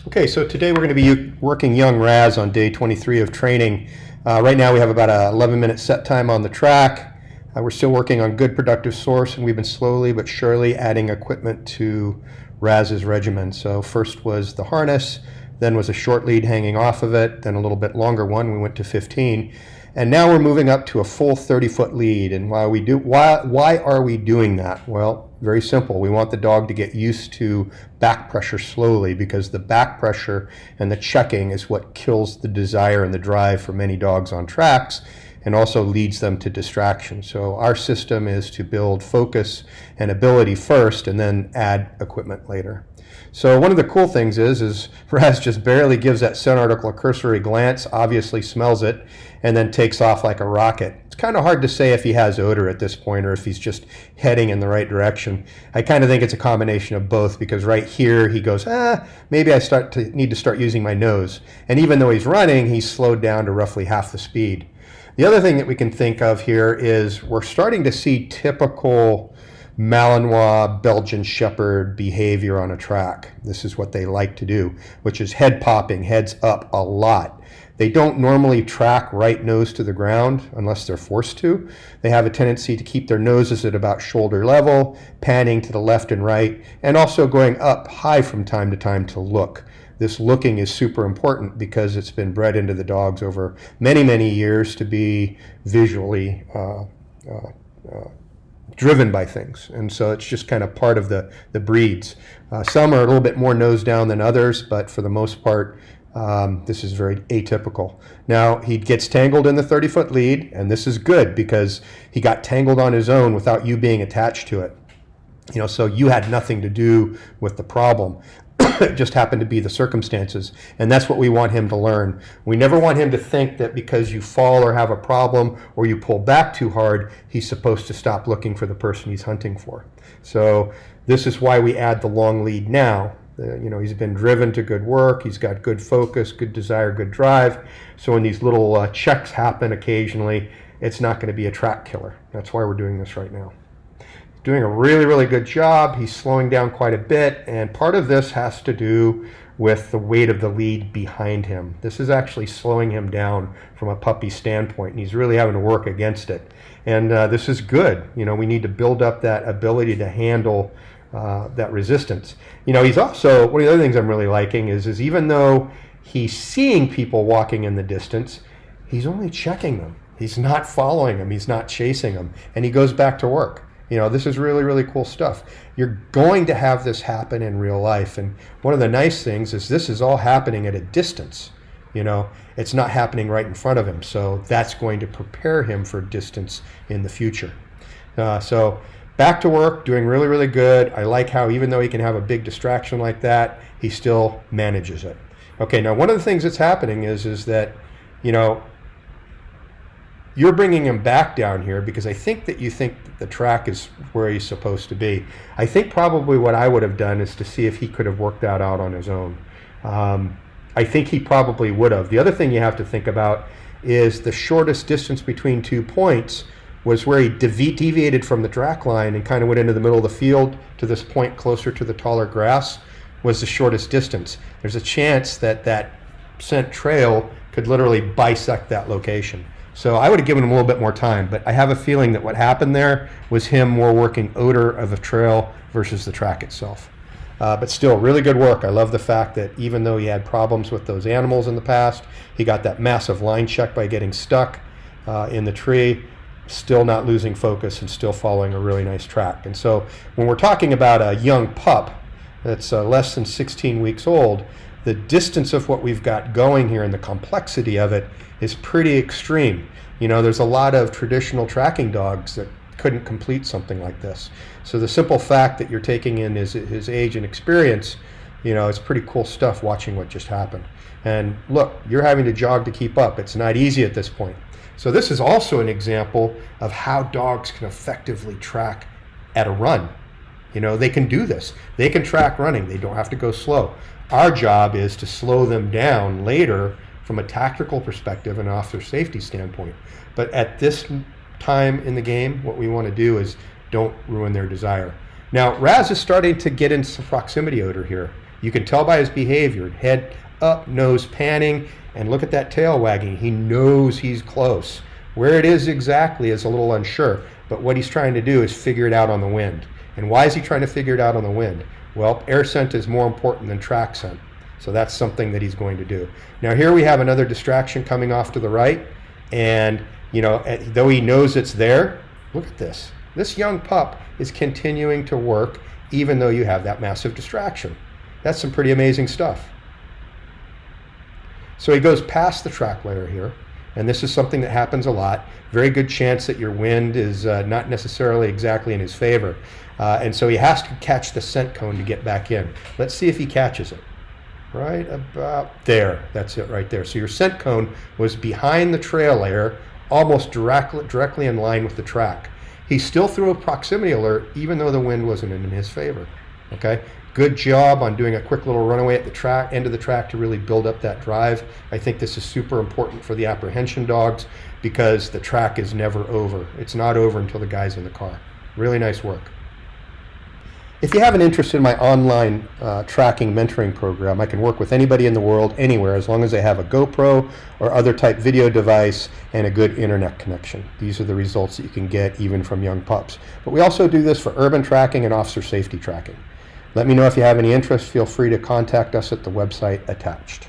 Okay, so today we're going to be working young Raz on day 23 of training. Right now we have about a 11-minute set time on the track. We're still working on good productive source, and we've been slowly but surely adding equipment to Raz's regimen. So first was the harness, then was a short lead hanging off of it, then a little bit longer one. We went to 15. And now we're moving up to a full 30-foot lead. And why are we doing that? Well, very simple. We want the dog to get used to back pressure slowly, because the back pressure and the checking is what kills the desire and the drive for many dogs on tracks, and also leads them to distraction. So our system is to build focus and ability first, and then add equipment later. So one of the cool things is Raz just barely gives that scent article a cursory glance, obviously smells it, and then takes off like a rocket. It's kind of hard to say if he has odor at this point or if he's just heading in the right direction. I kind of think it's a combination of both, because right here he goes, maybe I need to start using my nose. And even though he's running, he's slowed down to roughly half the speed. The other thing that we can think of here is we're starting to see typical Malinois Belgian Shepherd behavior on a track. This is what they like to do, which is head popping, heads up a lot. They don't normally track right nose to the ground unless they're forced to. They have a tendency to keep their noses at about shoulder level, panning to the left and right, and also going up high from time to time to look. This looking is super important because it's been bred into the dogs over many, many years to be visually driven by things. And so it's just kind of part of the breeds. Some are a little bit more nose down than others, but for the most part, this is very atypical. Now, he gets tangled in the 30-foot lead, and this is good because he got tangled on his own without you being attached to it. So you had nothing to do with the problem. It just happened to be the circumstances, and that's what we want him to learn. We never want him to think that because you fall or have a problem or you pull back too hard, he's supposed to stop looking for the person he's hunting for. So this is why we add the long lead now. He's been driven to good work, he's got good focus, good desire, good drive. So when these little checks happen occasionally, it's not going to be a track killer. That's why we're doing this right now. Doing a really, really good job. He's slowing down quite a bit, and part of this has to do with the weight of the lead behind him. This is actually slowing him down from a puppy standpoint, and he's really having to work against it. And this is good. We need to build up that ability to handle that resistance. He's also, one of the other things I'm really liking is even though he's seeing people walking in the distance, he's only checking them. He's not following them. He's not chasing them, and he goes back to work. This is really, really cool stuff. You're going to have this happen in real life. And one of the nice things is this is all happening at a distance. It's not happening right in front of him. So that's going to prepare him for distance in the future. So back to work, doing really, really good. I like how even though he can have a big distraction like that, he still manages it. Okay, now one of the things that's happening is that, you're bringing him back down here because I think that you think that the track is where he's supposed to be. I think probably what I would have done is to see if he could have worked that out on his own. I think he probably would have. The other thing you have to think about is the shortest distance between 2 points was where he deviated from the track line and kind of went into the middle of the field to this point closer to the taller grass was the shortest distance. There's a chance that that scent trail could literally bisect that location. So I would have given him a little bit more time, but I have a feeling that what happened there was him more working odor of a trail versus the track itself. But still, really good work. I love the fact that even though he had problems with those animals in the past, he got that massive line check by getting stuck in the tree, still not losing focus and still following a really nice track. And so when we're talking about a young pup that's less than 16 weeks old, the distance of what we've got going here and the complexity of it is pretty extreme. There's a lot of traditional tracking dogs that couldn't complete something like this. So the simple fact that you're taking in his age and experience, it's pretty cool stuff watching what just happened. And look, you're having to jog to keep up. It's not easy at this point. So this is also an example of how dogs can effectively track at a run. They can do this. They can track running. They don't have to go slow. Our job is to slow them down later from a tactical perspective and off their safety standpoint. But at this time in the game, what we want to do is don't ruin their desire. Now, Raz is starting to get into some proximity odor here. You can tell by his behavior, head up, nose panning, and look at that tail wagging. He knows he's close. Where it is exactly is a little unsure, but what he's trying to do is figure it out on the wind. And why is he trying to figure it out on the wind? Well, air scent is more important than track scent. So that's something that he's going to do. Now here we have another distraction coming off to the right, and though he knows it's there, look at this. This young pup is continuing to work even though you have that massive distraction. That's some pretty amazing stuff. So he goes past the track layer here, and this is something that happens a lot. Very good chance that your wind is not necessarily exactly in his favor. And so he has to catch the scent cone to get back in. Let's see if he catches it. Right about there. That's it right there. So your scent cone was behind the trail layer, almost directly in line with the track. He still threw a proximity alert even though the wind wasn't in his favor. Okay? Good job on doing a quick little runaway at the end of the track to really build up that drive. I think this is super important for the apprehension dogs because the track is never over. It's not over until the guy's in the car. Really nice work. If you have an interest in my online tracking mentoring program, I can work with anybody in the world, anywhere, as long as they have a GoPro or other type video device and a good internet connection. These are the results that you can get even from young pups. But we also do this for urban tracking and officer safety tracking. Let me know if you have any interest. Feel free to contact us at the website attached.